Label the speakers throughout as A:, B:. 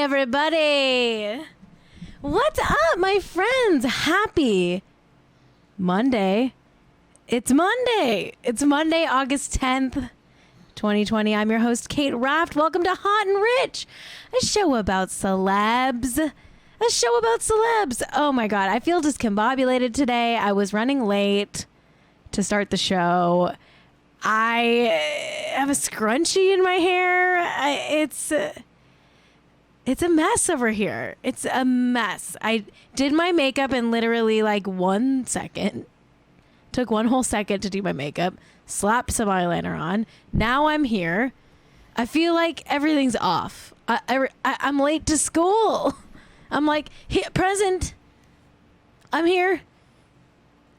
A: everybody. What's up, my friends? Happy Monday. It's Monday. It's Monday, August 10th, 2020. I'm your host, Cait. Welcome to Hot and Rich, a show about celebs. Oh my God, I feel discombobulated today. I was running late to start the show. I have a scrunchie in my hair. It's a mess over here. It's a mess. I did my makeup in literally like 1 second. Took one whole second to do my makeup. Slapped some eyeliner on. Now I'm here. I feel like everything's off. I'm late to school. I'm like, present. I'm here.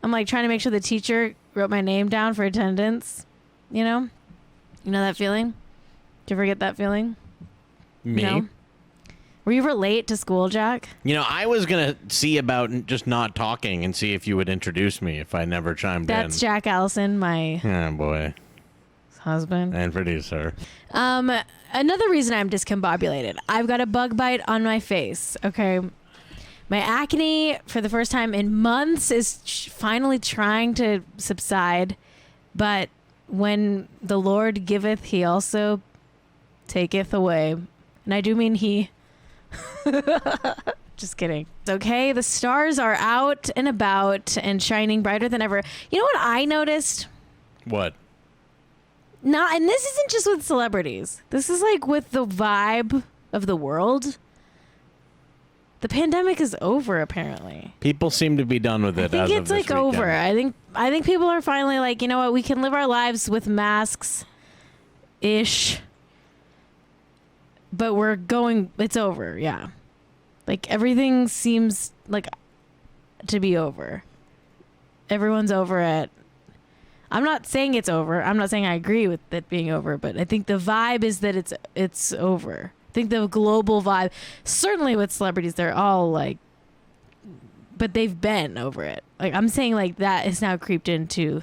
A: I'm like trying to make sure the teacher wrote my name down for attendance. You know that feeling? Did you ever get that feeling?
B: Me?
A: No? Were you ever late to school, Jack?
B: I was going to see about just not talking and see if you would introduce me if I never chimed in.
A: That's Jack Allison, my husband.
B: And producer.
A: Another reason I'm discombobulated. I've got a bug bite on my face, okay? My acne, for the first time in months, is finally trying to subside. But when the Lord giveth, he also taketh away. And I do mean he. Just kidding. It's okay. The stars are out and about and shining brighter than ever. You know what I noticed?
B: What?
A: And this isn't just with celebrities. This is like with the vibe of the world. The pandemic is over, apparently.
B: People seem to be done with it.
A: I think it's like over. I think people are finally like, you know what? We can live our lives with masks, ish. But it's over. Yeah. Like everything seems like to be over. Everyone's over it. I'm not saying it's over. I'm not saying I agree with it being over, but I think the vibe is that it's over. I think the global vibe, certainly with celebrities, they're all like, but they've been over it. Like I'm saying like that is now creeped into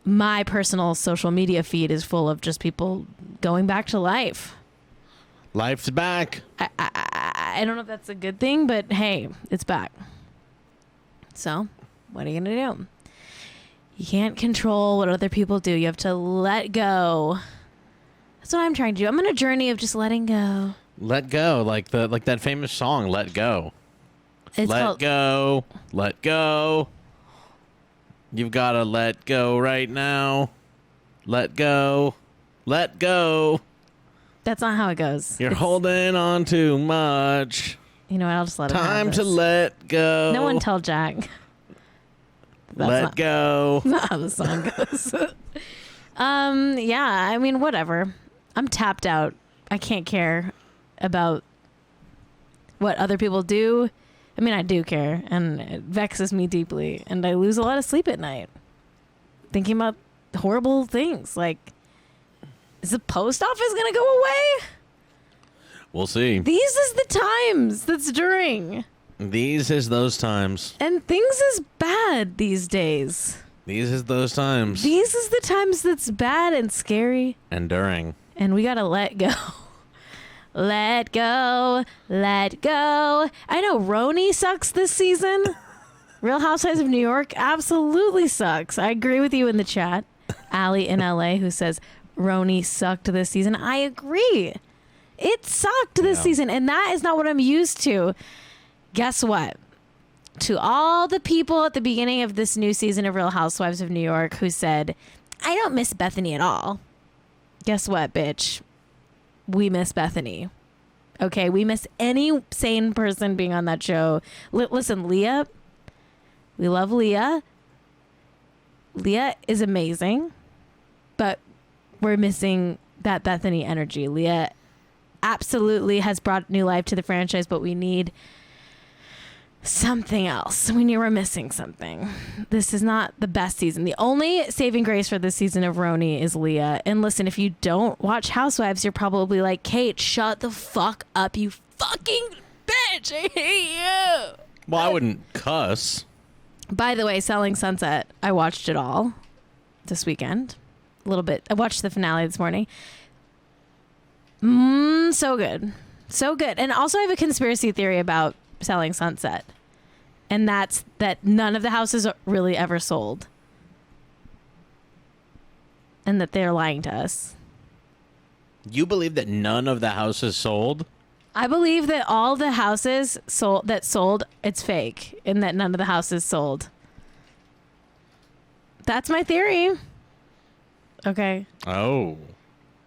A: my personal social media feed is full of just people going back to life.
B: Life's back.
A: I don't know if that's a good thing, but hey, it's back. So what are you going to do? You can't control what other people do. You have to let go. That's what I'm trying to do. I'm on a journey of just letting go.
B: Let go, like that famous song, Let Go. Let go. You've got to let go right now. Let go. Let go.
A: That's not how it goes.
B: You're holding on too much.
A: You know what? I'll just let it go.
B: Time to let go.
A: No one tell Jack.
B: Let go.
A: That's not how the song goes. Yeah, I mean, whatever. I'm tapped out. I can't care about what other people do. I mean, I do care, and it vexes me deeply, and I lose a lot of sleep at night thinking about horrible things. Like, is the post office going to go away?
B: We'll see.
A: These is the times that's during.
B: These is those times.
A: And things is bad these days.
B: These is those times.
A: These is the times that's bad and scary.
B: And during.
A: And we got to let go. Let go. Let go. I know Roni sucks this season. Real Housewives of New York absolutely sucks. I agree with you in the chat. Allie in LA who says Roni sucked this season. I agree. It sucked this season. And that is not what I'm used to. Guess what? To all the people at the beginning of this new season of Real Housewives of New York who said, I don't miss Bethany at all. Guess what, bitch? We miss Bethany. Okay, we miss any sane person being on that show. Listen, Leah, we love Leah. Leah is amazing, but we're missing that Bethany energy. Leah absolutely has brought new life to the franchise, but we need something else. We're missing something. This is not the best season. The only saving grace for this season of Roni is Leah. And listen, if you don't watch Housewives, you're probably like, Cait, shut the fuck up, you fucking bitch. I hate you.
B: Well, I wouldn't cuss.
A: By the way, Selling Sunset, I watched it all this weekend. A little bit. I watched the finale this morning. So good. So good. And also I have a conspiracy theory about Selling Sunset. And that's that none of the houses are really ever sold. And that they're lying to us.
B: You believe that none of the houses sold?
A: I believe that all the houses sold, it's fake. And that none of the houses sold. That's my theory. Okay.
B: Oh.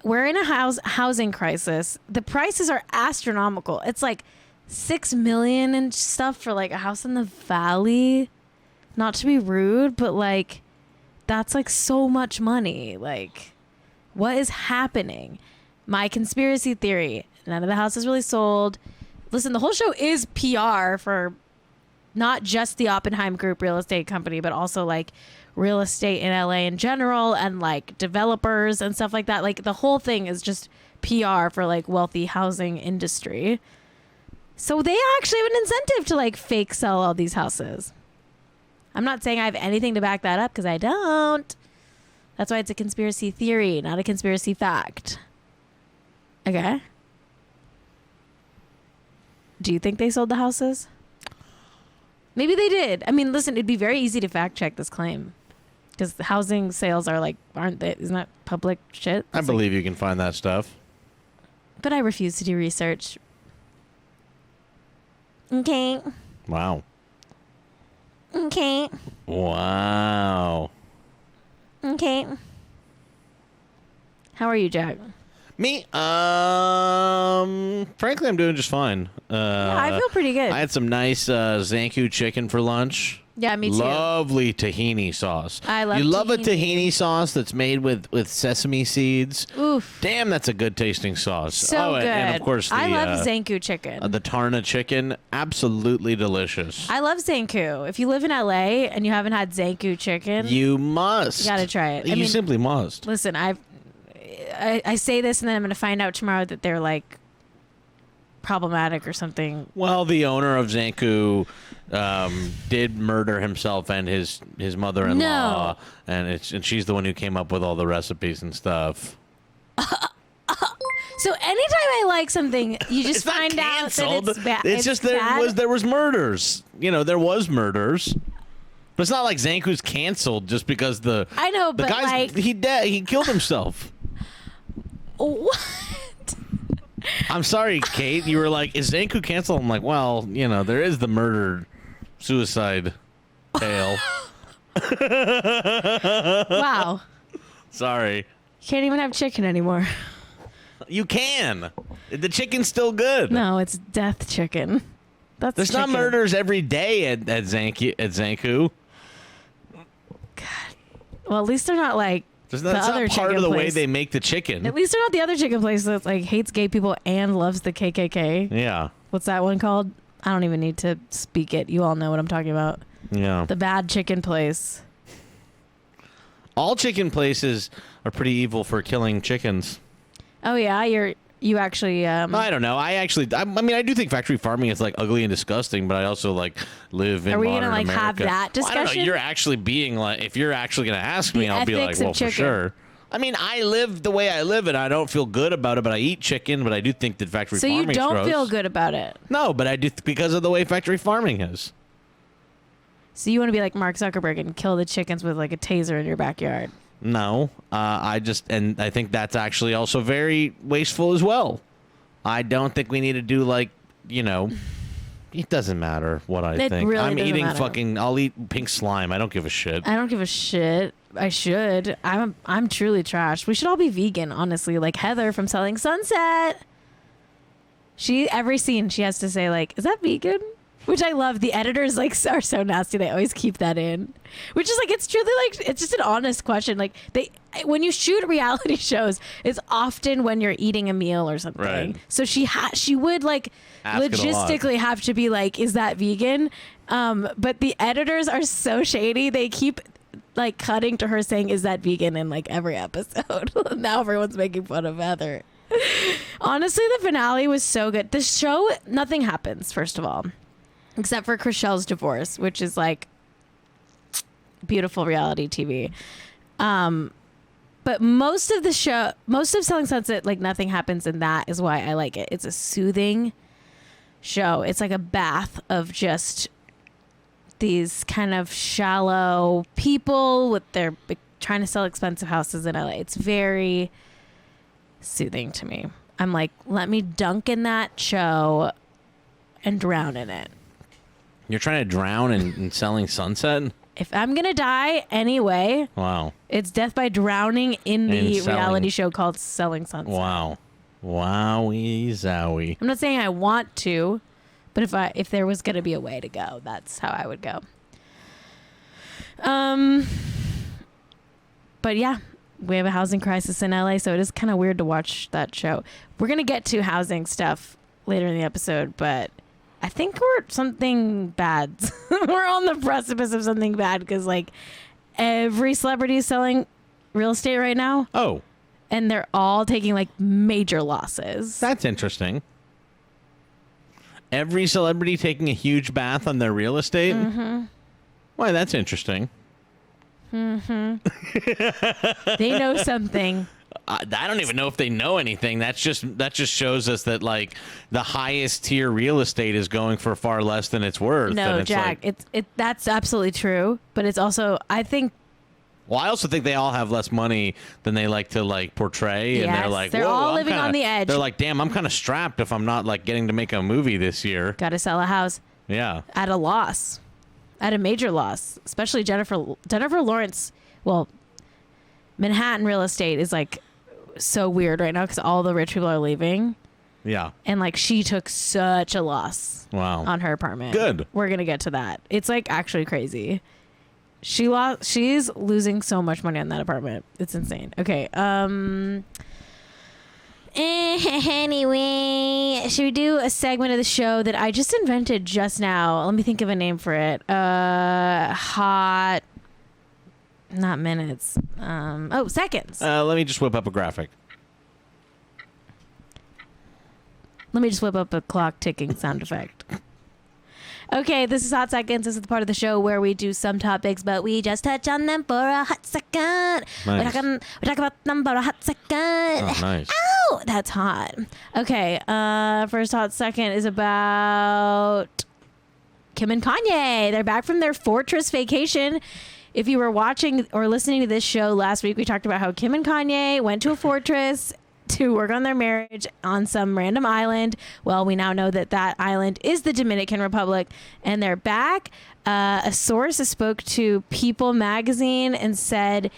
A: We're in a housing crisis. The prices are astronomical. It's like $6 million and stuff for like a house in the valley. Not to be rude, but like that's like so much money. Like, what is happening? My conspiracy theory: none of the houses really sold. Listen, the whole show is PR for not just the Oppenheim Group real estate company, but also like real estate in LA in general and like developers and stuff like that. Like the whole thing is just PR for like wealthy housing industry. So they actually have an incentive to like fake sell all these houses. I'm not saying I have anything to back that up because I don't. That's why it's a conspiracy theory, not a conspiracy fact. Okay. Do you think they sold the houses? Maybe they did. I mean, listen, it'd be very easy to fact check this claim. Because housing sales are like, aren't they? Isn't that public shit?
B: I believe you can find that stuff.
A: But I refuse to do research. Okay.
B: Wow.
A: Okay.
B: Wow.
A: Okay. How are you, Jack?
B: Me? Frankly, I'm doing just fine.
A: Yeah, I feel pretty good.
B: I had some nice Zanku chicken for lunch.
A: Yeah, me too.
B: Lovely tahini sauce.
A: I love
B: You love a
A: tahini.
B: tahini sauce that's made with sesame seeds.
A: Oof.
B: Damn, that's a good tasting sauce.
A: So good.
B: And of course,
A: I love Zanku chicken.
B: The Tarna chicken, absolutely delicious.
A: I love Zanku. If you live in LA and you haven't had Zanku chicken,
B: You must.
A: you gotta try it.
B: You simply must.
A: Listen, I say this and then I'm gonna find out tomorrow that they're like problematic or something.
B: Well, the owner of Zanku did murder himself and his mother-in-law,
A: No.
B: and she's the one who came up with all the recipes and stuff.
A: So anytime I like something, you just
B: It's not
A: find out that
B: canceled.
A: it's bad.
B: It's just there was murders. You know, there was murders. But it's not like Zanku's canceled just because
A: I know,
B: the
A: but
B: guy's
A: like
B: he killed himself.
A: what?
B: I'm sorry, Cait. You were like, is Zanku canceled? I'm like, well, you know, there is the murder-suicide tale.
A: Wow.
B: Sorry.
A: You can't even have chicken anymore.
B: You can. The chicken's still good.
A: No, it's death chicken. That's
B: There's
A: chicken.
B: not murders every day at Zanku.
A: Well, at least they're not like
B: That's
A: the
B: not
A: other
B: part
A: chicken
B: of the way
A: place.
B: they make the chicken.
A: At least they're not the other chicken place that like hates gay people and loves the KKK.
B: Yeah.
A: What's that one called? I don't even need to speak it. You all know what I'm talking about.
B: Yeah.
A: The bad chicken place.
B: All chicken places are pretty evil for killing chickens.
A: Oh yeah, you actually.
B: I don't know. I mean, I do think factory farming is like ugly and disgusting, but I also like live in
A: Are we
B: modern
A: gonna like
B: America.
A: have that
B: Well, I don't know.
A: discussion?
B: You're actually being like, if you're actually gonna ask me, I'll be like,
A: ethics of
B: well, for
A: chicken.
B: sure. I mean, I live the way I live, and I don't feel good about it. But I eat chicken, but I do think that factory
A: So
B: farming
A: you don't
B: gross.
A: feel good about it.
B: No, but I do because of the way factory farming is.
A: So you want to be like Mark Zuckerberg and kill the chickens with like a taser in your backyard.
B: No, I think that's actually also very wasteful as well. I don't think we need to do like, you know, it doesn't matter what I
A: It
B: think.
A: really
B: I'm
A: doesn't
B: eating
A: matter.
B: I'll eat pink slime. I don't give a shit.
A: I don't give a shit. I should. I'm truly trash. We should all be vegan, honestly. Like Heather from Selling Sunset. Every scene she has to say like, "Is that vegan?" Which I love. The editors like are so nasty. They always keep that in. Which is like it's truly like it's just an honest question. Like when you shoot reality shows, it's often when you're eating a meal or something.
B: Right.
A: So she would like
B: Ask it a lot.
A: logistically have to be like, "Is that vegan?" But the editors are so shady. They keep like cutting to her saying, "Is that vegan?" in like every episode. Now everyone's making fun of Heather. Honestly, the finale was so good. The show, nothing happens, first of all. Except for Chrishell's divorce, which is like beautiful reality TV. But most of Selling Sunset, like nothing happens in that is why I like it. It's a soothing show. It's like a bath of just these kind of shallow people with their trying to sell expensive houses in LA. It's very soothing to me. I'm like, let me dunk in that show and drown in it.
B: You're trying to drown in Selling Sunset?
A: If I'm going to die anyway,
B: Wow.
A: It's death by drowning in the reality show called Selling Sunset.
B: Wow. Wowie zowie.
A: I'm not saying I want to, but if there was going to be a way to go, that's how I would go. But yeah, we have a housing crisis in LA, so it is kind of weird to watch that show. We're going to get to housing stuff later in the episode, but I think something bad. We're on the precipice of something bad because like every celebrity is selling real estate right now.
B: Oh.
A: And they're all taking like major losses.
B: That's interesting. Every celebrity taking a huge bath on their real estate? Mm-hmm. Why, that's interesting.
A: Mm-hmm. They know something.
B: I don't even know if they know anything. That just shows us that like the highest tier real estate is going for far less than it's worth.
A: No, Jack, that's absolutely true. But it's also, I think.
B: Well, I also think they all have less money than they like to like portray, and they're like,
A: they're all living on the edge.
B: They're like, damn, I'm kind of strapped if I'm not like getting to make a movie this year.
A: Got to sell a house.
B: Yeah.
A: At a loss, at a major loss, especially Jennifer Lawrence. Well, Manhattan real estate is like so weird right now because all the rich people are leaving.
B: Yeah.
A: And like she took such a loss.
B: Wow.
A: On her apartment.
B: Good.
A: We're gonna get to that. It's like actually crazy. She's losing so much money on that apartment. It's insane. Okay. Anyway, should we do a segment of the show that I just invented just now? Let me think of a name for it. Hot. Not minutes. Seconds.
B: Let me just whip up a graphic.
A: Let me just whip up a clock ticking sound effect. Okay, this is Hot Seconds. This is the part of the show where we do some topics, but we just touch on them for a hot second.
B: Nice.
A: We talk about them for a hot second.
B: Oh, nice.
A: Ow! That's hot. Okay, first hot second is about Kim and Kanye. They're back from their fortress vacation. If you were watching or listening to this show last week, we talked about how Kim and Kanye went to a fortress to work on their marriage on some random island. Well, we now know that that island is the Dominican Republic, and they're back. A source spoke to People magazine and said,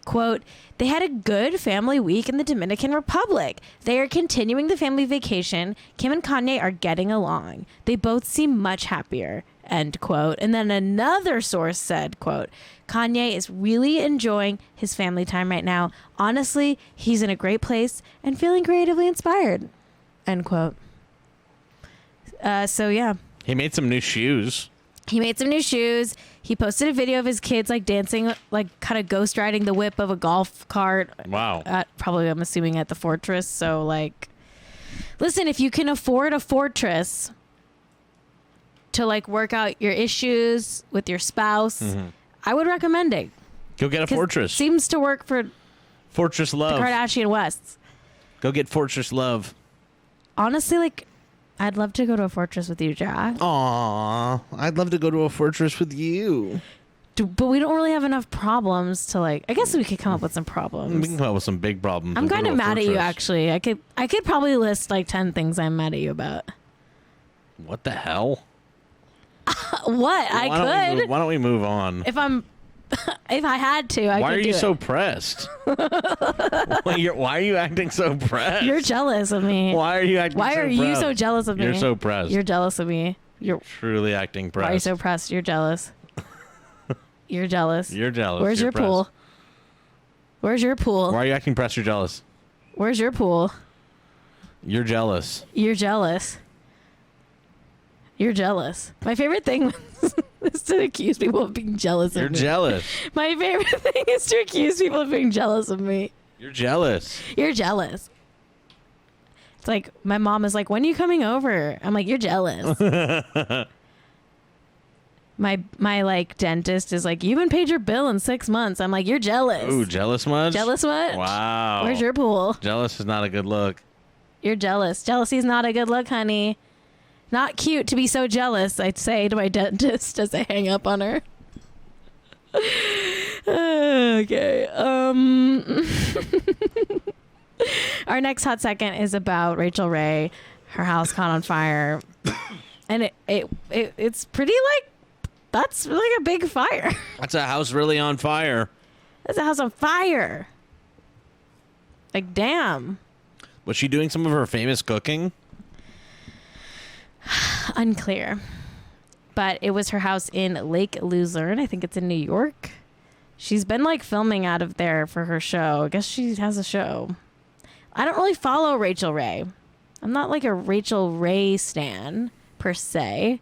A: quote, "They had a good family week in the Dominican Republic. They are continuing the family vacation. Kim and Kanye are getting along. They both seem much happier," end quote. And then another source said, quote, "Kanye is really enjoying his family time right now. Honestly, he's in a great place and feeling creatively inspired," end quote. So yeah.
B: He made some new shoes.
A: He made some new shoes. He posted a video of his kids like dancing, like kind of ghost riding the whip of a golf cart.
B: Wow.
A: Probably, I'm assuming, at the fortress. So like, listen, if you can afford a fortress to like work out your issues with your spouse, I would recommend it.
B: Go get a fortress.
A: It seems to work for
B: Fortress Love.
A: the Kardashian Wests.
B: Go get Fortress Love.
A: Honestly, like, I'd love to go to a fortress with you, Jack.
B: Aw, I'd love to go to a fortress with you.
A: But we don't really have enough problems to like. I guess we could come up with some problems.
B: We can come up with some big problems.
A: I'm kind of mad at you,
B: fortress.
A: actually. I could probably list like 10 things I'm mad at you about.
B: What the hell?
A: What? I could.
B: Why don't we move on?
A: If I had to, I
B: Why
A: could
B: are
A: do
B: you
A: it.
B: so pressed? Why are you acting so pressed?
A: You're jealous of me.
B: Why are you acting
A: Why
B: so
A: are
B: pressed?
A: you so jealous of me?
B: You're so pressed.
A: You're jealous of me. You're
B: truly acting pressed.
A: Why are you so pressed? You're jealous. You're jealous.
B: You're jealous.
A: Where's
B: You're
A: your
B: pressed.
A: pool? Where's your pool?
B: Why are you acting pressed? You're jealous.
A: Where's your pool?
B: You're jealous.
A: You're jealous. You're jealous. My favorite thing is to accuse people of being jealous of me.
B: You're jealous.
A: My favorite thing is to accuse people of being jealous of me.
B: You're jealous.
A: You're jealous. It's like my mom is like, "When are you coming over?" I'm like, "You're jealous." My like dentist is like, you haven't paid your bill in 6 months. I'm like, you're jealous.
B: Ooh, jealous much?
A: Jealous much?
B: Wow.
A: Where's your pool?
B: Jealous is not a good look.
A: You're jealous. Jealousy's not a good look, honey. Not cute to be so jealous, I'd say to my dentist as I hang up on her. Okay. Our next hot second is about Rachel Ray. Her house caught on fire. And it's pretty like, that's like a big fire.
B: That's a house really on fire.
A: That's a house on fire. Like, damn.
B: Was she doing some of her famous cooking?
A: Unclear. But it was her house in Lake Luzerne. I think it's in New York. She's been like filming out of there for her show. I guess she has a show. I don't really follow Rachel Ray. I'm not like a Rachel Ray stan per se.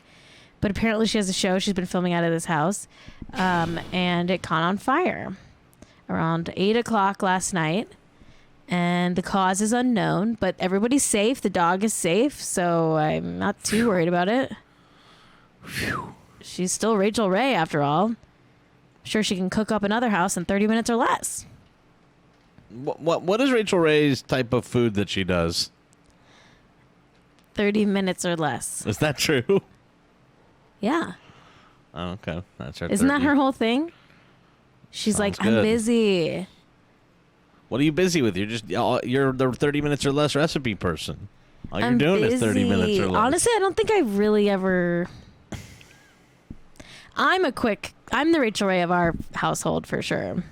A: But apparently she has a show. She's been filming out of this house. And it caught on fire around 8 o'clock last night. And the cause is unknown. But everybody's safe. The dog is safe. So I'm not too worried about it. Whew. She's still Rachel Ray after all. I'm sure she can cook up another house in 30 minutes or less.
B: What is Rachel Ray's type of food that she does?
A: 30 minutes or less.
B: Is that true?
A: Yeah.
B: Oh, okay. That's her.
A: Isn't that her whole thing? She's
B: Sounds
A: like, I'm
B: good.
A: busy.
B: What are you busy with? You're the 30 minutes or less recipe person. All you're
A: I'm
B: doing
A: busy.
B: is 30 minutes or less.
A: Honestly, I don't think I've really ever. I'm the Rachel Ray of our household for sure.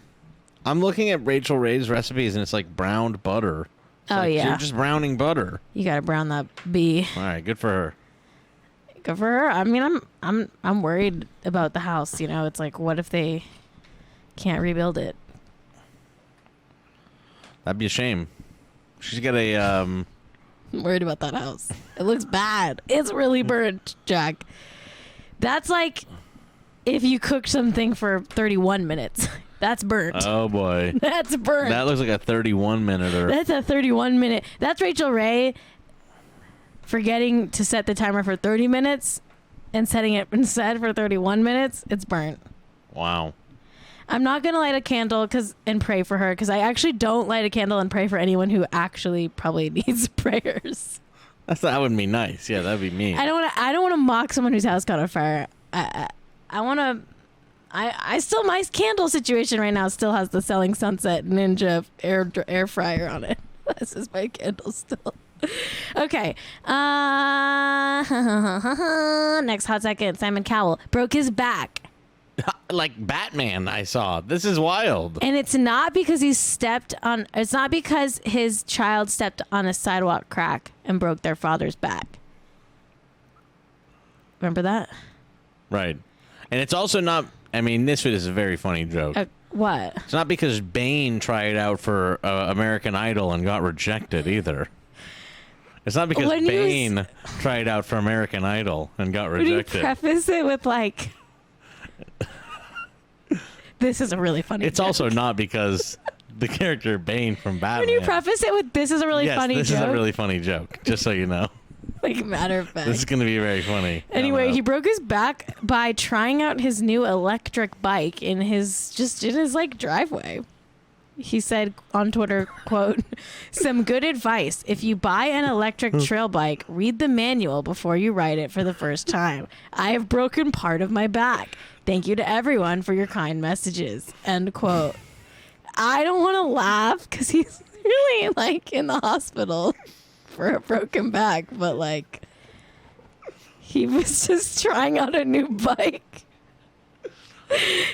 B: I'm looking at Rachel Ray's recipes and it's like browned butter. It's
A: Oh,
B: like
A: yeah.
B: You're just browning butter.
A: You gotta brown that bee.
B: All right, good for her.
A: Good for her. I mean, I'm worried about the house. You know, it's like, what if they can't rebuild it?
B: That'd be a shame. She's got a
A: I'm worried about that house. It looks bad. It's really burnt, Jack. That's like if you cook something for 31 minutes. That's burnt.
B: Oh boy.
A: That's burnt.
B: That looks like a 31-minute.
A: That's a 31-minute. That's Rachel Ray forgetting to set the timer for 30 minutes and setting it instead for 31 minutes. It's burnt.
B: Wow.
A: I'm not going to light a candle and pray for her because I actually don't light a candle and pray for anyone who actually probably needs prayers.
B: That would be nice. Yeah, that'd be me.
A: I don't want to mock someone whose house caught on fire. I want to. I still, my candle situation right now still has the Selling Sunset Ninja air fryer on it. This is my candle still. Okay. Next hot second. Simon Cowell broke his back.
B: Like Batman, I saw. This is wild.
A: And it's not because it's not because his child stepped on a sidewalk crack and broke their father's back. Remember that?
B: Right. And it's also not, I mean, this is a very funny joke.
A: What?
B: It's not because Bane tried out for American Idol and got rejected either. It's not because Bane tried out for American Idol and got rejected.
A: Would you preface it with like, this is a really funny
B: It's
A: joke.
B: also not because the character Bane from Batman.
A: When you preface it with, this is a really funny
B: this
A: joke.
B: is a really funny joke, just so you know.
A: Like, matter of fact.
B: This is going to be very funny.
A: Anyway, he broke his back by trying out his new electric bike in his like driveway. He said on Twitter, quote, "Some good advice. If you buy an electric trail bike, read the manual before you ride it for the first time. I have broken part of my back. Thank you to everyone for your kind messages." End quote. I don't want to laugh because he's really like in the hospital for a broken back, but like he was just trying out a new bike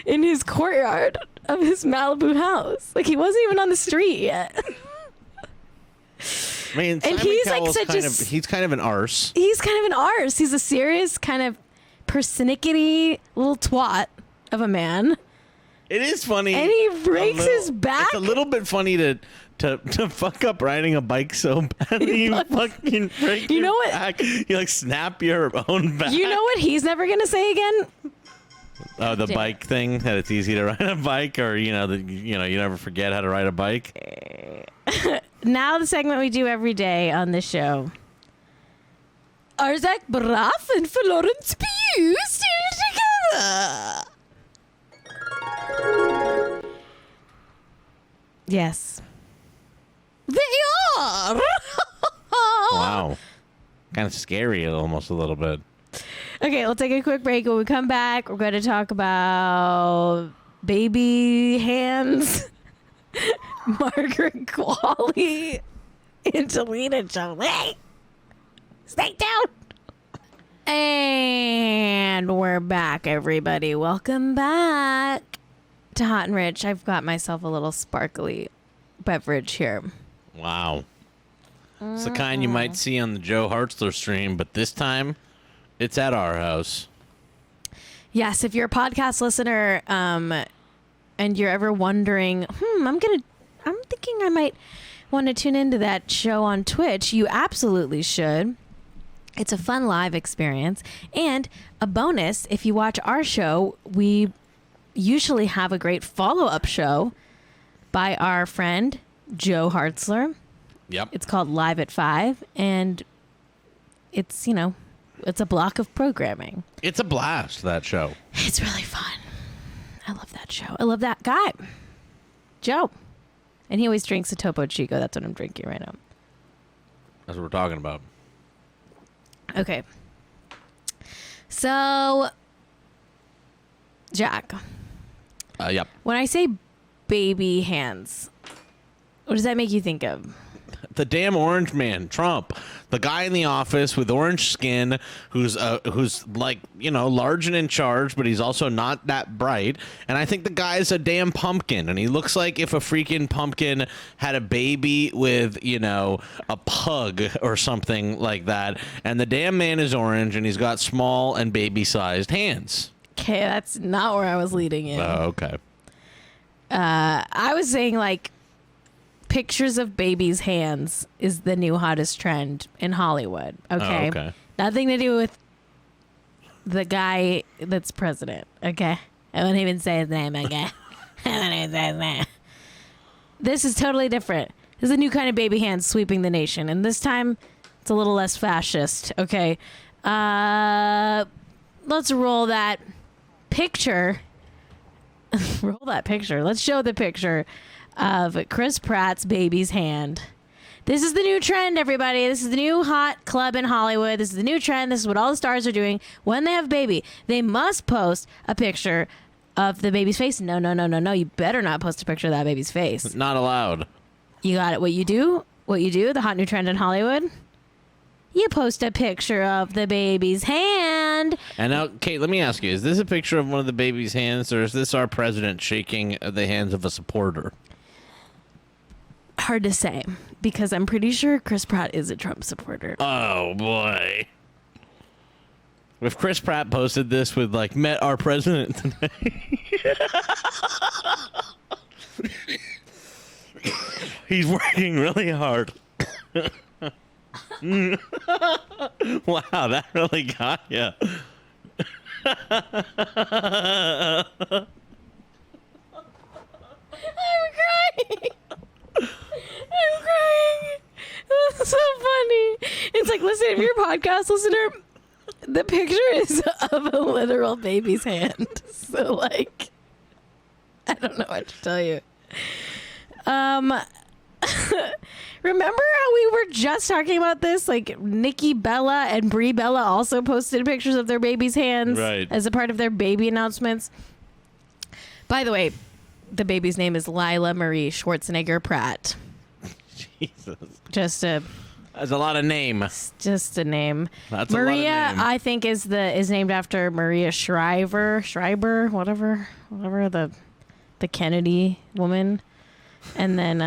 A: in his courtyard of his Malibu house. Like he wasn't even on the street yet.
B: I mean,
A: and
B: Simon
A: he's
B: Cowell's
A: like
B: he's kind of an arse.
A: He's kind of an arse. He's a serious kind of persnickety little twat of a man.
B: It is funny.
A: And he breaks his back.
B: It's a little bit funny to fuck up riding a bike so badly. You fucking break your back. You like snap your own back.
A: You know what he's never going to say again?
B: Oh, the bike thing, that it's easy to ride a bike, or you never forget how to ride a bike.
A: Now the segment we do every day on this show. Arzak Braff and Florence Pugh still Yes. They are.
B: Wow. Kind of scary almost a little bit.
A: Okay, we'll take a quick break. When we come back, we're going to talk about baby hands, Margaret Qualley, Angelina Jolie. Stay tuned. And we're back, everybody. Welcome back to Hot and Rich. I've got myself a little sparkly beverage here.
B: Wow. It's the kind you might see on the Joe Hartzler stream, but this time it's at our house.
A: Yes, if you're a podcast listener and you're ever wondering, I'm thinking I might want to tune into that show on Twitch, you absolutely should. It's a fun live experience. And a bonus, if you watch our show, we usually have a great follow-up show by our friend Joe Hartzler.
B: Yep.
A: It's called Live at 5, and it's, it's a block of programming.
B: It's a blast, that show.
A: It's really fun. I love that show. I love that guy, Joe. And he always drinks a Topo Chico. That's what I'm drinking right now.
B: That's what we're talking about.
A: Okay. So, Jack.
B: Yep.
A: When I say baby hands, what does that make you think of?
B: The damn orange man, Trump, the guy in the office with orange skin, who's like, large and in charge, but he's also not that bright. And I think the guy's a damn pumpkin, and he looks like if a freaking pumpkin had a baby with, a pug or something like that. And the damn man is orange, and he's got small and baby-sized hands.
A: Okay, that's not where I was leading in.
B: Oh, okay.
A: I was saying, like, pictures of babies' hands is the new hottest trend in Hollywood. Okay?
B: Oh, okay.
A: Nothing to do with the guy that's president. Okay? I won't even say his name, okay? I won't even say his name. This is totally different. This is a new kind of baby hand sweeping the nation. And this time, it's a little less fascist. Okay? Let's roll that picture. Roll that picture. Let's show the picture of Chris Pratt's baby's hand. This is the new trend, everybody. This is the new hot club in Hollywood. This is the new trend. This is what all the stars are doing. When they have a baby, they must post a picture of the baby's face. No. You better not post a picture of that baby's face.
B: Not allowed.
A: You got it. What you do, the hot new trend in Hollywood, you post a picture of the baby's hand.
B: And now, Cait, let me ask you, is this a picture of one of the baby's hands, or is this our president shaking the hands of a supporter?
A: Hard to say, because I'm pretty sure Chris Pratt is a Trump supporter.
B: Oh, boy. If Chris Pratt posted this with, like, met our president today. He's working really hard. Wow, that really got you.
A: I'm crying. That's so funny. It's like, listen, if you're a podcast listener, the picture is of a literal baby's hand. So, like, I don't know what to tell you. Remember how we were just talking about this? Like, Nikki Bella and Brie Bella also posted pictures of their baby's hands as a part of their baby announcements. By the way, the baby's name is Lila Marie Schwarzenegger Pratt.
B: Jesus.
A: That's
B: a lot of name.
A: Just a name.
B: That's
A: Maria,
B: a lot of name.
A: I think, is named after Maria Shriver, whatever the Kennedy woman. And then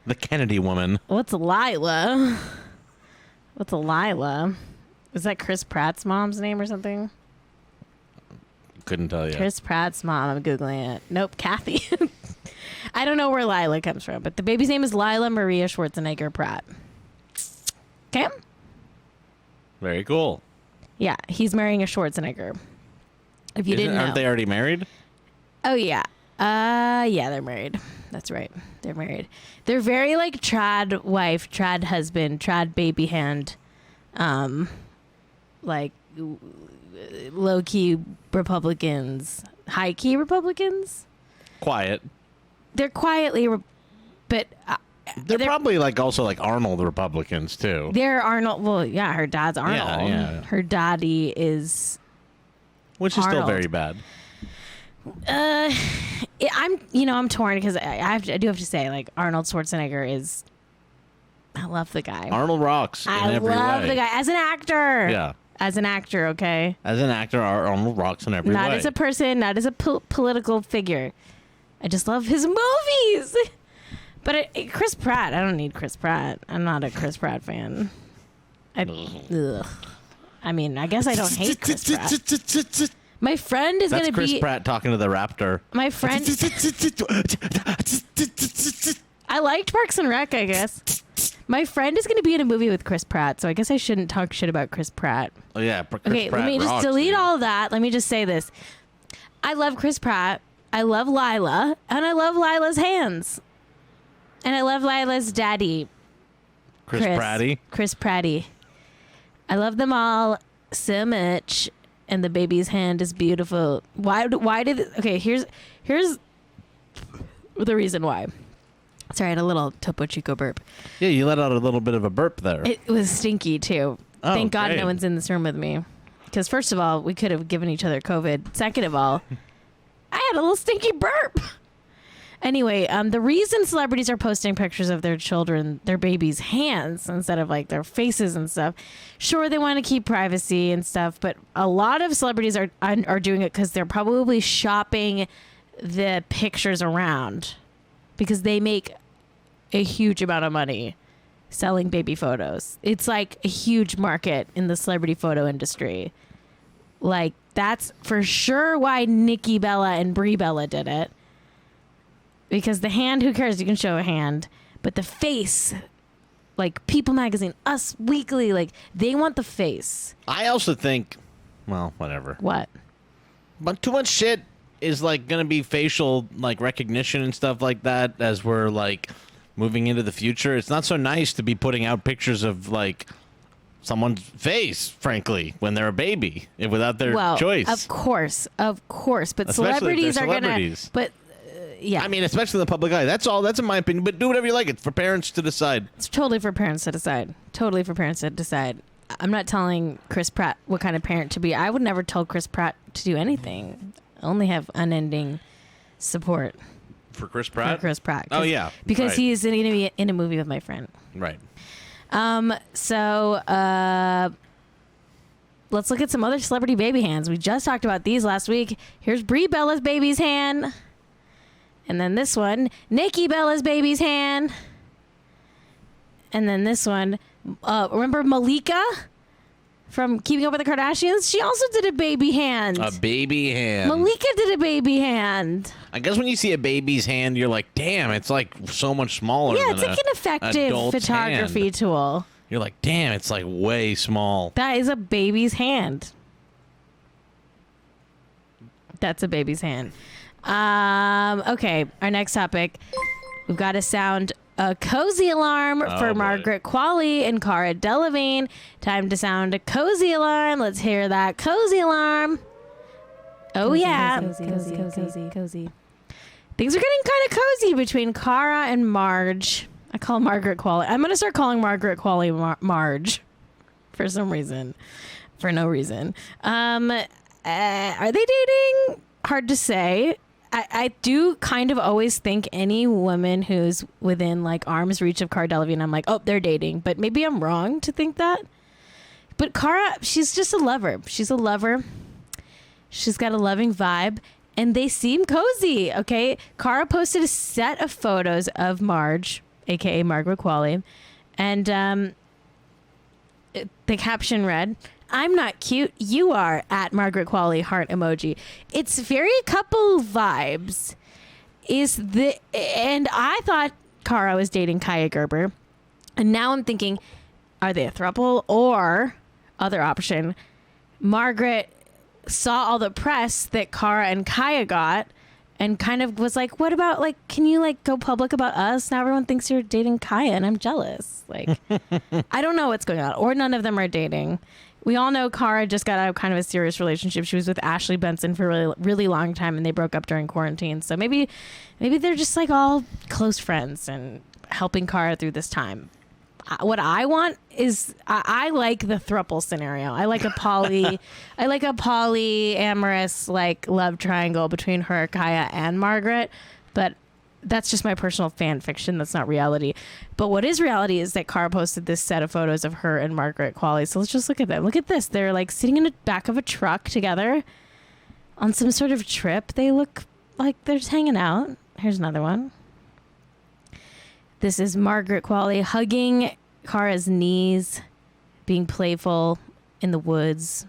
B: the Kennedy woman.
A: What's a Lila? Is that Chris Pratt's mom's name or something?
B: Couldn't tell you.
A: Chris Pratt's mom. I'm Googling it. Nope, Kathy. I don't know where Lila comes from, but the baby's name is Lila Maria Schwarzenegger Pratt. Okay?
B: Very cool.
A: Yeah, he's marrying a Schwarzenegger. If you didn't know.
B: Aren't they already married?
A: Oh, yeah. Yeah, they're married. That's right. They're married. They're very like trad wife, trad husband, trad baby hand like low key Republicans, high key Republicans.
B: Quiet.
A: They're quietly, but
B: They're probably like also like Arnold Republicans too.
A: They're Arnold. Well, yeah, her dad's Arnold.
B: Yeah.
A: Her daddy is,
B: which is
A: Arnold.
B: still very bad.
A: I'm torn because I do have to say, like, Arnold Schwarzenegger is. I love the guy.
B: Arnold rocks.
A: I
B: in every
A: love
B: way.
A: the guy as an actor.
B: Yeah.
A: As an actor, okay.
B: As an actor, Arnold rocks in every way.
A: Not as a person, not as a political figure. I just love his movies. But Chris Pratt, I don't need Chris Pratt. I'm not a Chris Pratt fan. Ugh. I mean, I guess I don't hate Chris Pratt. My friend is going to be...
B: That's Chris Pratt talking to the raptor.
A: My friend... I liked Parks and Rec, I guess. My friend is going to be in a movie with Chris Pratt, so I guess I shouldn't talk shit about Chris Pratt.
B: Oh, yeah. Chris
A: Okay,
B: Pratt
A: let me just
B: rocks,
A: delete
B: dude.
A: all of that. Let me just say this. I love Chris Pratt. I love Lila. And I love Lila's hands. And I love Lila's daddy.
B: Chris Pratty.
A: Chris Pratty. I love them all so much. And the baby's hand is beautiful. Why did... Okay, here's the reason why. Sorry, I had a little Topo Chico burp.
B: Yeah, you let out a little bit of a burp there.
A: It was stinky, too.
B: Oh,
A: Thank God
B: great.
A: no one's in this room with me. Because first of all, we could have given each other COVID. Second of all, I had a little stinky burp. Anyway, the reason celebrities are posting pictures of their children, their babies' hands instead of like their faces and stuff. Sure, they want to keep privacy and stuff, but a lot of celebrities are doing it because they're probably shopping the pictures around because they make a huge amount of money selling baby photos. It's like a huge market in the celebrity photo industry. Like, that's for sure why Nikki Bella and Brie Bella did it. Because the hand, who cares? You can show a hand. But the face, like People Magazine, Us Weekly, like, they want the face.
B: I also think, well, whatever.
A: What?
B: But too much shit is like going to be facial like recognition and stuff like that as we're like moving into the future. It's not so nice to be putting out pictures of like someone's face, frankly, when they're a baby without their choice.
A: Of course. But
B: Especially if
A: celebrities
B: they're
A: are going to...
B: celebrities.
A: But, yeah.
B: I mean, especially in the public eye. That's all. That's in my opinion. But do whatever you like. It's for parents to decide.
A: It's totally for parents to decide. Totally for parents to decide. I'm not telling Chris Pratt what kind of parent to be. I would never tell Chris Pratt to do anything. I only have unending support
B: For Chris Pratt?
A: for Chris Pratt.
B: Oh, yeah.
A: Because
B: Right.
A: he's going to be in a movie with my friend.
B: Right.
A: So let's look at some other celebrity baby hands. We just talked about these last week. Here's Brie Bella's baby's hand. And then this one, Nikki Bella's baby's hand. And then this one, remember Malika from Keeping Up with the Kardashians? She also did a baby hand.
B: A baby hand.
A: Malika did a baby hand.
B: I guess when you see a baby's hand, you're like, damn, it's like so much smaller
A: Yeah,
B: than
A: it's like an effective
B: adult's
A: photography
B: hand.
A: tool.
B: You're like, damn, it's like way small.
A: That is a baby's hand. That's a baby's hand. Okay, our next topic. We've got to sound a cozy alarm for
B: boy.
A: Margaret Qualley and Cara Delevingne. Time to sound a cozy alarm. Let's hear that cozy alarm. Oh, yeah. Cozy. Things are getting kind of cozy between Cara and Marge. I call Margaret Qualley. I'm going to start calling Margaret Qualley Marge for some reason. For no reason. Are they dating? Hard to say. I do kind of always think any woman who's within like arm's reach of Cara Delevingne, I'm like, oh, they're dating. But maybe I'm wrong to think that. But Cara, she's just a lover. She's a lover. She's got a loving vibe. And they seem cozy, okay? Cara posted a set of photos of Marge, a.k.a. Margaret Qualley. And the caption read, "I'm not cute, you are," at Margaret Qualley, heart emoji. It's very couple vibes. And I thought Cara was dating Kaya Gerber. And now I'm thinking, are they a throuple? Or, other option, Margaret saw all the press that Cara and Kaya got and kind of was like, what about, like, can you, like, go public about us? Now everyone thinks you're dating Kaya and I'm jealous. Like, I don't know what's going on. Or none of them are dating. We all know Cara just got out of kind of a serious relationship. She was with Ashley Benson for a really, really long time, and they broke up during quarantine. So maybe they're just like all close friends and helping Cara through this time. What I want is I like the throuple scenario. I like a polyamorous like love triangle between her, Kaya, and Margaret. But that's just my personal fan fiction. That's not reality. But what is reality is that Cara posted this set of photos of her and Margaret Qualley. So let's just look at them. Look at this. They're like sitting in the back of a truck together on some sort of trip. They look like they're just hanging out. Here's another one. This is Margaret Qualley hugging Cara's knees, being playful in the woods.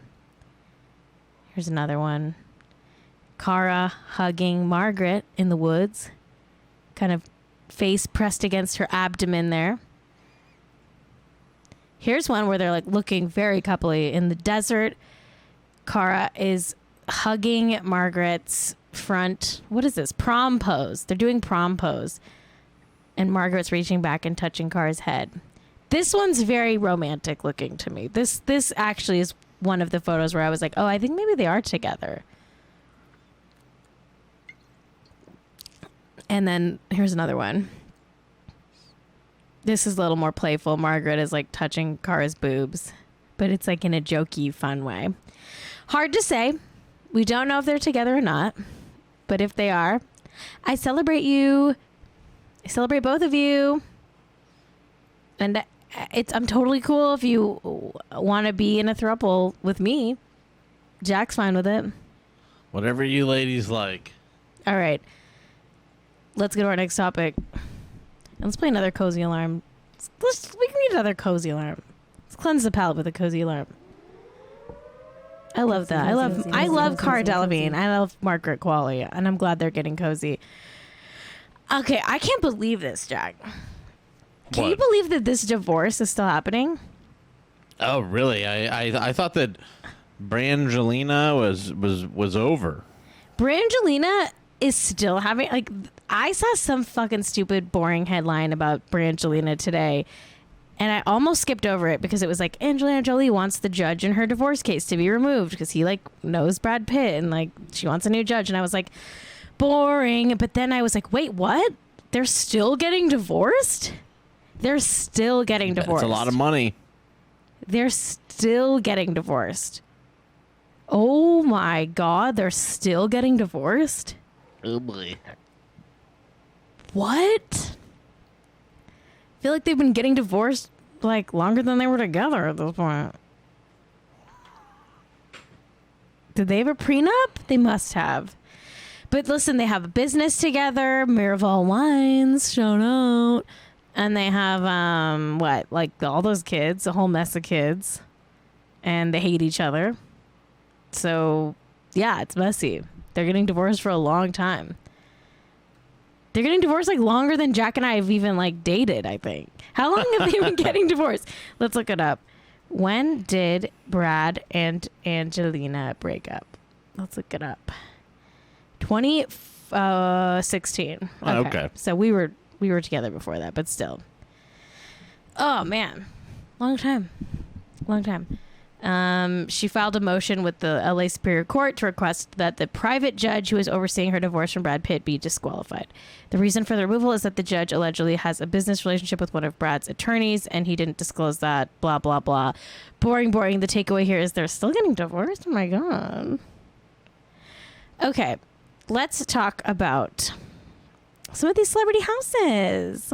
A: Here's another one. Cara hugging Margaret in the woods, kind of face pressed against her abdomen there. Here's one where they're like looking very coupley in the desert. Cara is hugging Margaret's front. What is this? Prom pose. They're doing prom pose. And Margaret's reaching back and touching Cara's head. This one's very romantic looking to me. This actually is one of the photos where I was like, oh, I think maybe they are together. And then here's another one. This is a little more playful. Margaret is like touching Cara's boobs, but it's like in a jokey, fun way. Hard to say. We don't know if they're together or not, but if they are, I celebrate you. I celebrate both of you. And I'm totally cool if you want to be in a throuple with me. Jack's fine with it.
B: Whatever you ladies like.
A: All right. Let's go to our next topic. And let's play another cozy alarm. We can need another cozy alarm. Let's cleanse the palate with a cozy alarm. I love that. I love Cara Delevingne. I love Margaret Qualley, and I'm glad they're getting cozy. Okay, I can't believe this, Jack. Can you believe that this divorce is still happening?
B: Oh, really? I thought that Brangelina was over.
A: Brangelina is still having, like, I saw some fucking stupid, boring headline about Brangelina today, and I almost skipped over it because it was like, Angelina Jolie wants the judge in her divorce case to be removed because he, like, knows Brad Pitt, and, like, she wants a new judge. And I was like, boring. But then I was like, wait, what? They're still getting divorced? They're still getting divorced.
B: That's a lot of money.
A: They're still getting divorced. Oh my God, they're still getting divorced?
B: Oh boy.
A: What? I feel like they've been getting divorced like longer than they were together at this point. Did they have a prenup? They must have. But listen, they have a business together, Miraval Wines, shout out. And they have, like all those kids, a whole mess of kids. And they hate each other. So, yeah, it's messy. They're getting divorced for a long time. They're getting divorced like longer than Jack and I have even like dated, I think. How long have they been getting divorced? Let's look it up. When did Brad and Angelina break up? Let's look it up. 2016.
B: Okay.
A: So we were together before that, but still. Oh man. Long time. She filed a motion with the LA Superior Court to request that the private judge who is overseeing her divorce from Brad Pitt be disqualified. The reason for the removal is that the judge allegedly has a business relationship with one of Brad's attorneys, and he didn't disclose that, blah, blah, blah. Boring. The takeaway here is they're still getting divorced? Oh, my God. Okay, let's talk about some of these celebrity houses.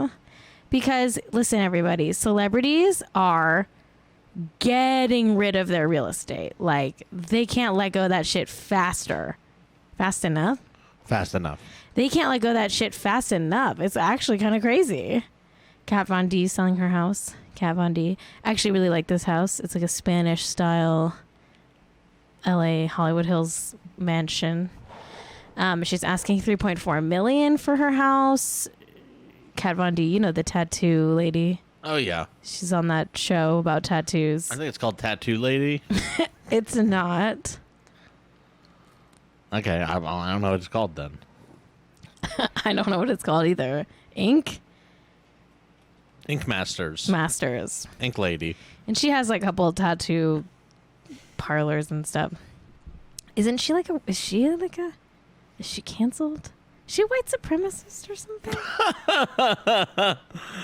A: Because, listen, everybody, celebrities are getting rid of their real estate. Like, they can't let go of that shit fast enough. They can't let go of that shit fast enough. It's actually kind of crazy. Kat Von D selling her house. Kat Von D. I actually really like this house. It's like a Spanish style LA Hollywood Hills mansion. She's asking $3.4 million for her house. Kat Von D, you know, the tattoo lady.
B: Oh, yeah.
A: She's on that show about tattoos.
B: I think it's called Tattoo Lady.
A: It's not.
B: Okay, I don't know what it's called then.
A: I don't know what it's called either. Ink
B: Ink Masters.
A: Masters.
B: Ink Lady.
A: And she has like a couple of tattoo parlors and stuff. Isn't she like a? Is she canceled? Is she a white supremacist or something?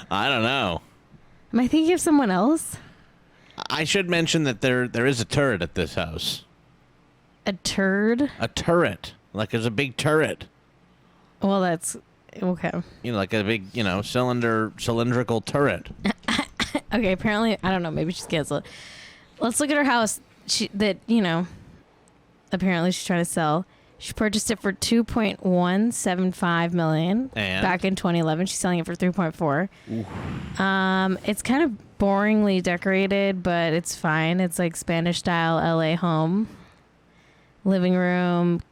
B: I don't know.
A: Am I thinking of someone else?
B: I should mention that there is a turret at this house.
A: A turd?
B: A turret. Like there's a big turret.
A: Well, that's okay.
B: You know, like a big, cylindrical turret.
A: Okay, apparently, I don't know. Maybe she's canceled. Let's look at her house apparently she's trying to sell. She purchased it for $2.175 million back in 2011. She's selling it for $3.4. It's kind of boringly decorated, but it's fine. It's like Spanish style LA home, living room.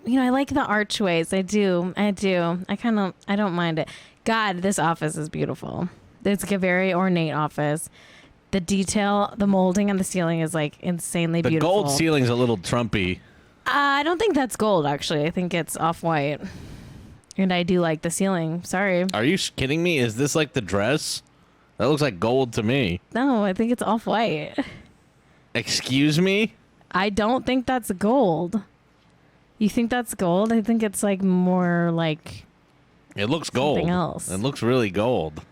A: I like the archways. I do. I don't mind it. God, this office is beautiful. It's like a very ornate office. The detail, the molding on the ceiling is like insanely beautiful.
B: The gold ceiling's a little Trumpy.
A: I don't think that's gold, actually. I think it's off-white. And I do like the ceiling. Sorry.
B: Are you kidding me? Is this like the dress? That looks like gold to me.
A: No, I think it's off-white.
B: Excuse me?
A: I don't think that's gold. You think that's gold? I think it's like more like...
B: It looks gold.
A: Something else.
B: It looks really gold.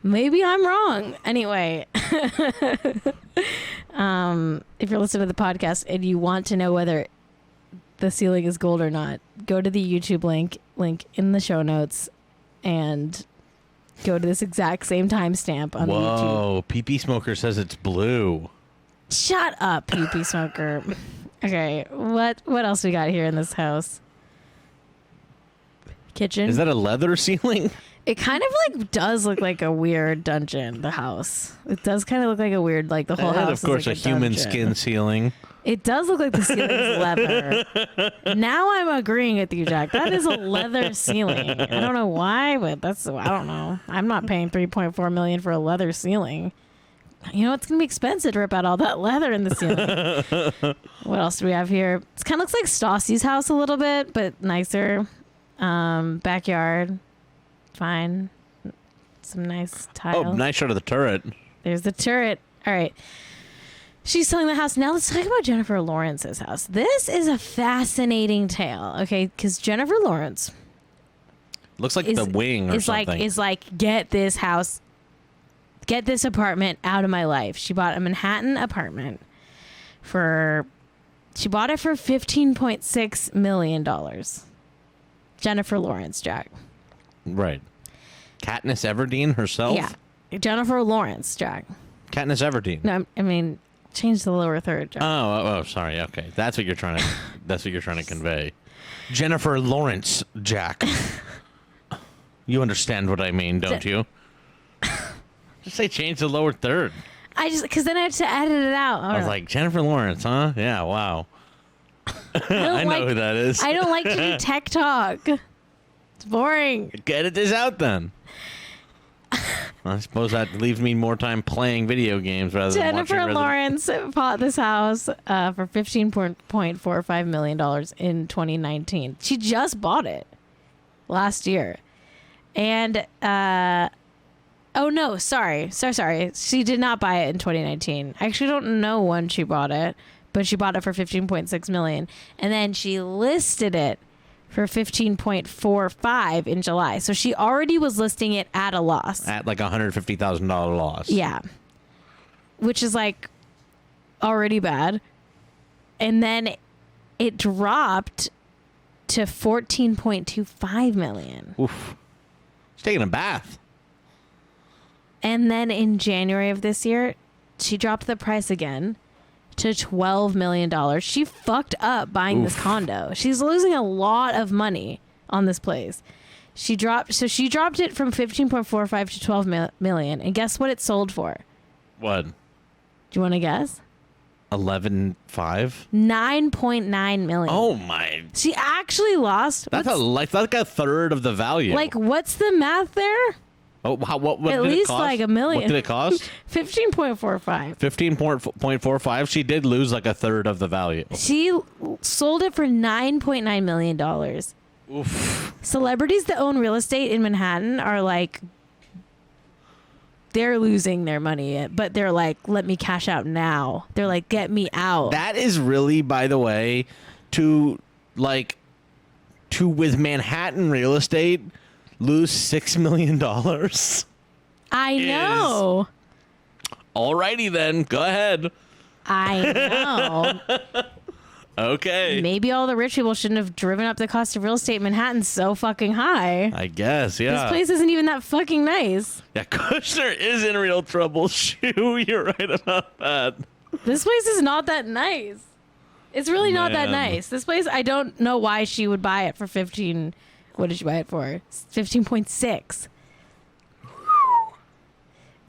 A: Maybe I'm wrong. Anyway, if you're listening to the podcast and you want to know whether the ceiling is gold or not, go to the YouTube link in the show notes and go to this exact same timestamp on YouTube.
B: Whoa, PP Smoker says it's blue.
A: Shut up, PP Smoker. Okay, what else we got here in this house? Kitchen.
B: Is that a leather ceiling?
A: It kind of like does look like a weird dungeon, the house. It does kind of look like a weird, like the whole house
B: of course,
A: is like
B: a human
A: dungeon.
B: skin ceiling.
A: It does look like the ceiling's leather. Now I'm agreeing with you, Jack. That is a leather ceiling. I don't know why, but I don't know. I'm not paying $3.4 million for a leather ceiling. It's going to be expensive to rip out all that leather in the ceiling. What else do we have here? It kind of looks like Stassi's house a little bit, but nicer. Backyard. Fine. Some nice tile.
B: Oh, nice shot of the turret.
A: There's the turret. All right. She's selling the house. Now let's talk about Jennifer Lawrence's house. This is a fascinating tale, okay? Because Jennifer Lawrence
B: looks like the Wing or something.
A: Is like, get this house, get this apartment out of my life. She bought a Manhattan apartment she bought it for $15.6 million. Jennifer Lawrence, Jack.
B: Right. Katniss Everdeen herself?
A: Yeah. Jennifer Lawrence, Jack.
B: Katniss Everdeen.
A: No, I mean, change the lower third, Jack.
B: Oh, sorry. Okay. That's what you're trying to convey. Jennifer Lawrence, Jack. You understand what I mean, don't you? Just say change the lower third.
A: Because then I had to edit it out.
B: I was like, Jennifer Lawrence, huh? Yeah, wow. I know who that is.
A: I don't like to do tech talk. It's boring.
B: Edit this out then. I suppose that leaves me more time playing video games rather than watching
A: Jennifer Lawrence bought this house for $15.45 million in 2019. She just bought it last year. And, oh no, sorry. She did not buy it in 2019. I actually don't know when she bought it, but she bought it for $15.6 million. And then she listed it for $15.45 in July. So she already was listing it at a loss.
B: At like $150,000 loss.
A: Yeah. Which is like already bad. And then it dropped to $14.25 million.
B: Oof. She's taking a bath.
A: And then in January of this year, she dropped the price again to $12 million. She fucked up buying this condo. She's losing a lot of money on this place. She dropped it from 15.45 to 12 million. And guess what it sold for?
B: What?
A: Do you want to guess?
B: 11.5?
A: 9.9 million.
B: Oh my.
A: She actually lost.
B: That's like a third of the value.
A: Like, what's the math there?
B: Oh, what
A: At
B: did
A: least
B: it cost?
A: like $1 million.
B: What did it cost?
A: 15.45.
B: 15.45. She did lose like a third of the value.
A: She sold it for $9.9 million. Oof. Celebrities that own real estate in Manhattan are like they're losing their money, but they're like, let me cash out now. They're like, get me out.
B: That is really, by the way, to with Manhattan real estate lose $6 million.
A: I know.
B: Alrighty then, go ahead.
A: I know.
B: Okay.
A: Maybe all the rich people shouldn't have driven up the cost of real estate in Manhattan so fucking high.
B: I guess, yeah.
A: This place isn't even that fucking nice.
B: Yeah, Kushner is in real trouble. Shoo, you're right about that.
A: This place is not that nice. It's really not that
B: Man.
A: nice. This place, I don't know why she would buy it for 15. What did she buy it for? 15.6.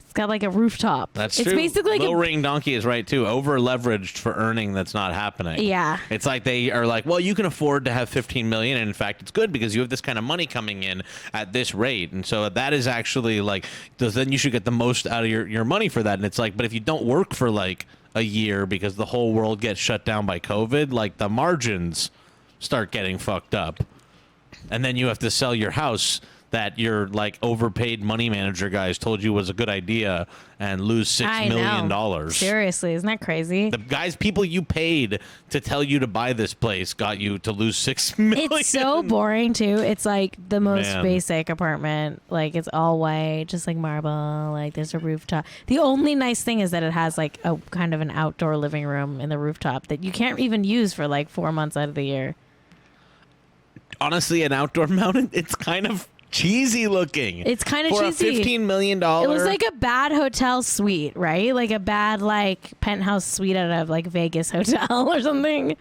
A: It's got like a rooftop.
B: That's
A: it's
B: true.
A: Basically like
B: Lil Ring Donkey is right too. Over leveraged for earning that's not happening.
A: Yeah.
B: It's like they are like, well, you can afford to have 15 million, and in fact, it's good because you have this kind of money coming in at this rate, and so that is actually like, then you should get the most out of your money for that. And it's like, but if you don't work for like a year because the whole world gets shut down by COVID, like the margins start getting fucked up, and then you have to sell your house that your like overpaid money manager guys told you was a good idea and lose $6 million.
A: Seriously, isn't that crazy?
B: The people you paid to tell you to buy this place got you to lose $6 million.
A: It's so boring too. It's like the most
B: Man.
A: basic apartment. Like it's all white, just like marble. Like there's a rooftop. The only nice thing is that it has like a kind of an outdoor living room in the rooftop that you can't even use for like 4 months out of the year.
B: Honestly, an outdoor mountain, it's kind of cheesy looking.
A: It's kind of
B: for
A: cheesy.
B: A $15 million.
A: It was like a bad hotel suite, right? Like a bad like penthouse suite out of like Vegas hotel or something,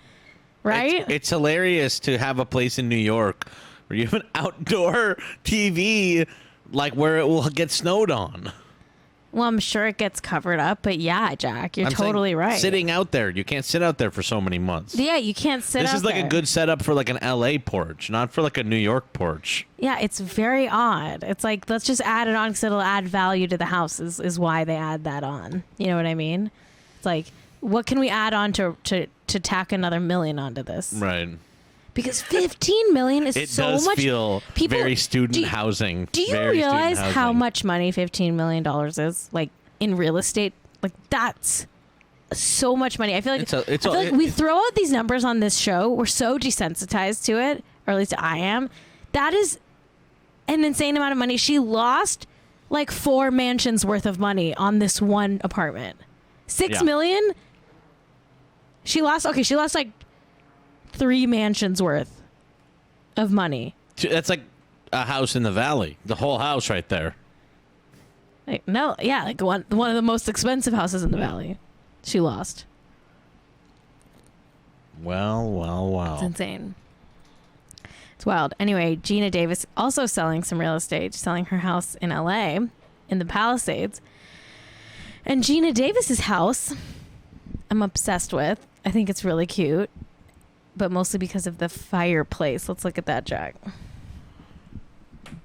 A: right?
B: It's hilarious to have a place in New York where you have an outdoor TV, like where it will get snowed on.
A: Well, I'm sure it gets covered up, but yeah, Jack, you're
B: I'm
A: totally
B: saying
A: right.
B: Sitting out there, you can't sit out there for so many months.
A: Yeah, you can't sit
B: This
A: out
B: is like
A: there.
B: a good setup for like an LA porch, not for like a New York porch.
A: Yeah, it's very odd. It's like, let's just add it on because it'll add value to the house is why they add that on. You know what I mean? It's like, what can we add on to tack another million onto this?
B: Right.
A: Because 15 million is
B: It
A: so
B: does
A: much.
B: feel
A: people-
B: very student
A: do-
B: housing.
A: Do you
B: very student
A: realize how
B: housing.
A: much money $15 million is? Like, in real estate? Like, that's so much money. I feel like, we throw out these numbers on this show. We're so desensitized to it, or at least I am. That is an insane amount of money. She lost like 4 mansions worth of money on this one apartment. 6 million? She lost like 3 mansions worth of money.
B: That's like a house in the valley. The whole house right there.
A: Like, no, yeah, like one of the most expensive houses in the valley. She lost.
B: Well.
A: It's insane. It's wild. Anyway, Gina Davis also selling some real estate. She's selling her house in LA in the Palisades. And Gina Davis's house, I'm obsessed with. I think it's really cute, but mostly because of the fireplace. Let's look at that, Jack.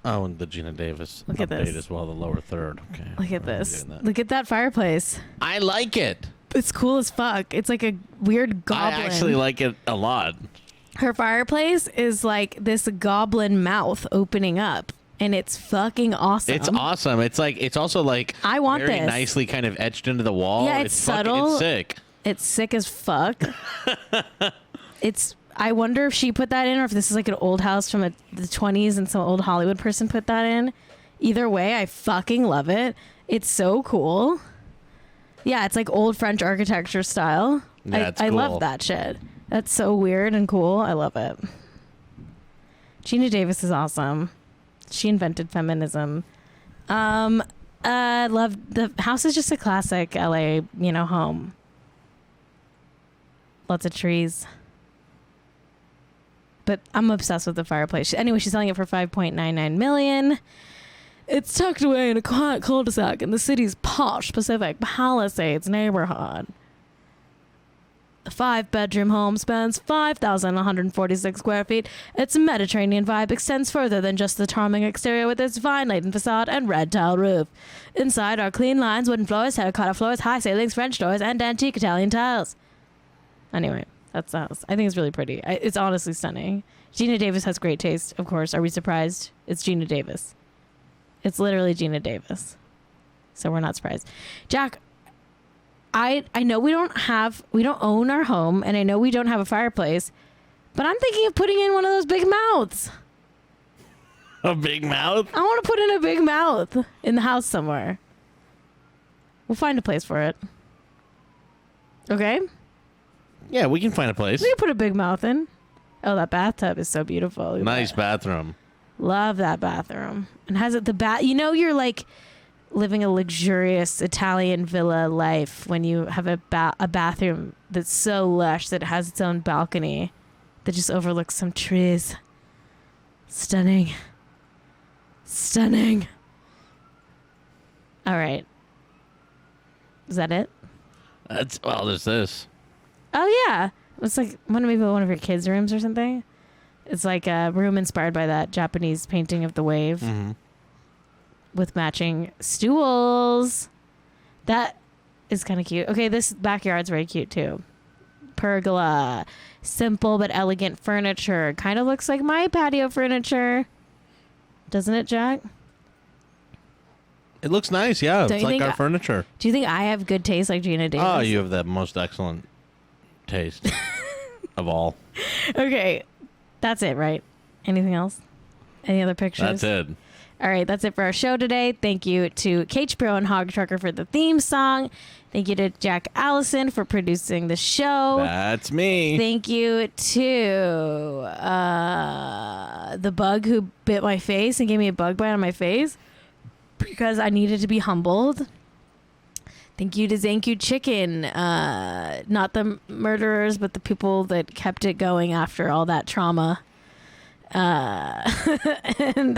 B: Oh, and the Gina Davis
A: Look at
B: update
A: this.
B: as well, the lower third. Okay.
A: Look at
B: I'm
A: this.
B: doing that.
A: Look at that fireplace.
B: I like it.
A: It's cool as fuck. It's like a weird goblin.
B: I actually like it a lot.
A: Her fireplace is like this goblin mouth opening up, and it's fucking awesome.
B: It's awesome. It's like, it's also like
A: I want
B: very
A: this.
B: nicely kind of etched into the wall.
A: Yeah, it's subtle.
B: It's sick.
A: It's sick as fuck. I wonder if she put that in, or if this is like an old house from the 20s and some old Hollywood person put that in. Either way, I fucking love it. It's so cool. Yeah, it's like old French architecture style.
B: Yeah, it's
A: I
B: cool.
A: love that shit. That's so weird and cool. I love it. Gina Davis is awesome. She invented feminism. Love the house is just a classic LA, home. Lots of trees. But I'm obsessed with the fireplace. Anyway, she's selling it for $5.99 million. It's tucked away in a quiet cul-de-sac in the city's posh Pacific Palisades neighborhood. The 5-bedroom home spans 5,146 square feet. Its Mediterranean vibe extends further than just the charming exterior with its vine-laden facade and red tile roof. Inside are clean lines, wooden floors, terracotta floors, high ceilings, French doors, and antique Italian tiles. Anyway, that's the house. I think it's really pretty. It's honestly stunning. Gina Davis has great taste, of course. Are we surprised? It's Gina Davis. It's literally Gina Davis. So we're not surprised. Jack, I know we don't own our home, and I know we don't have a fireplace, but I'm thinking of putting in one of those big mouths.
B: A big mouth?
A: I want to put in a big mouth in the house somewhere. We'll find a place for it. Okay?
B: Yeah, we can find a place.
A: We can put a big mouth in. Oh, that bathtub is so beautiful. Look at
B: Nice
A: that.
B: bathroom.
A: Love that bathroom. And has it the you're like living a luxurious Italian villa life when you have a bathroom that's so lush that it has its own balcony that just overlooks some trees. Stunning. Stunning. All right. Is that it?
B: There's this.
A: Oh, yeah. It's like maybe one of your kids' rooms or something. It's like a room inspired by that Japanese painting of the wave.
B: Mm-hmm.
A: With matching stools. That is kind of cute. Okay, this backyard's very cute too. Pergola. Simple but elegant furniture. Kind of looks like my patio furniture. Doesn't it, Jack?
B: It looks nice, yeah.
A: Don't
B: It's
A: you
B: like
A: think
B: our furniture.
A: Do you think I have good taste like Gina Davis?
B: Oh, you have the most excellent taste of all.
A: Okay. That's it, right? Anything else? Any other pictures?
B: That's it.
A: All right, that's it for our show today. Thank you to Cait and Hog Trucker for the theme song. Thank you to Jack Allison for producing the show.
B: That's me.
A: Thank you to the bug who bit my face and gave me a bug bite on my face because I needed to be humbled. Thank you to Zanku Chicken, not the murderers, but the people that kept it going after all that trauma. And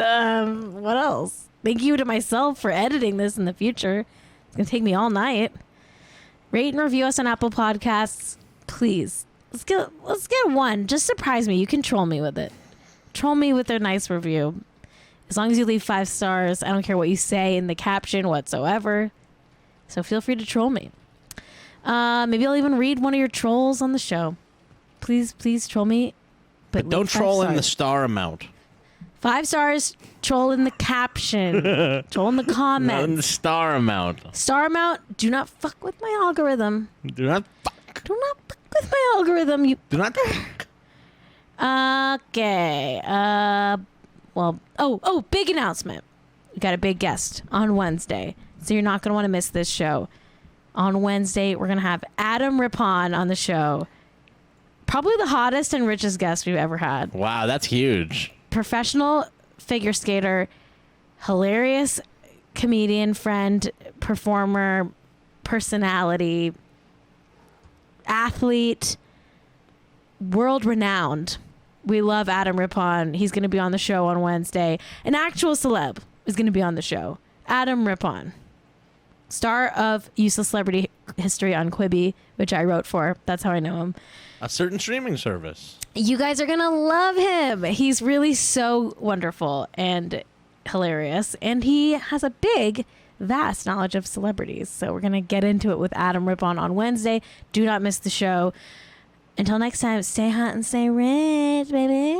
A: what else? Thank you to myself for editing this in the future. It's gonna take me all night. Rate and review us on Apple Podcasts, please. Let's get one. Just surprise me. You can troll me with it. Troll me with a nice review. As long as you leave 5 stars, I don't care what you say in the caption whatsoever. So feel free to troll me. Maybe I'll even read one of your trolls on the show. Please troll me.
B: But don't troll in the star amount.
A: 5 stars, troll in the caption. Troll in the comments.
B: Not in the star amount.
A: Star amount, do not fuck with my algorithm.
B: Do not fuck.
A: Do not fuck with my algorithm. You.
B: Do not fuck.
A: Okay. Big announcement. We got a big guest on Wednesday. So you're not going to want to miss this show. On Wednesday, we're going to have Adam Rippon on the show. Probably the hottest and richest guest we've ever had.
B: Wow, that's huge.
A: Professional figure skater, hilarious comedian, friend, performer, personality, athlete, world renowned. We love Adam Rippon. He's going to be on the show on Wednesday. An actual celeb is going to be on the show. Adam Rippon, star of Useless Celebrity History on Quibi, which I wrote for. That's how I know him.
B: A certain streaming service.
A: You guys are going to love him. He's really so wonderful and hilarious. And he has a big, vast knowledge of celebrities. So we're going to get into it with Adam Rippon on Wednesday. Do not miss the show. Until next time, stay hot and stay rich, baby.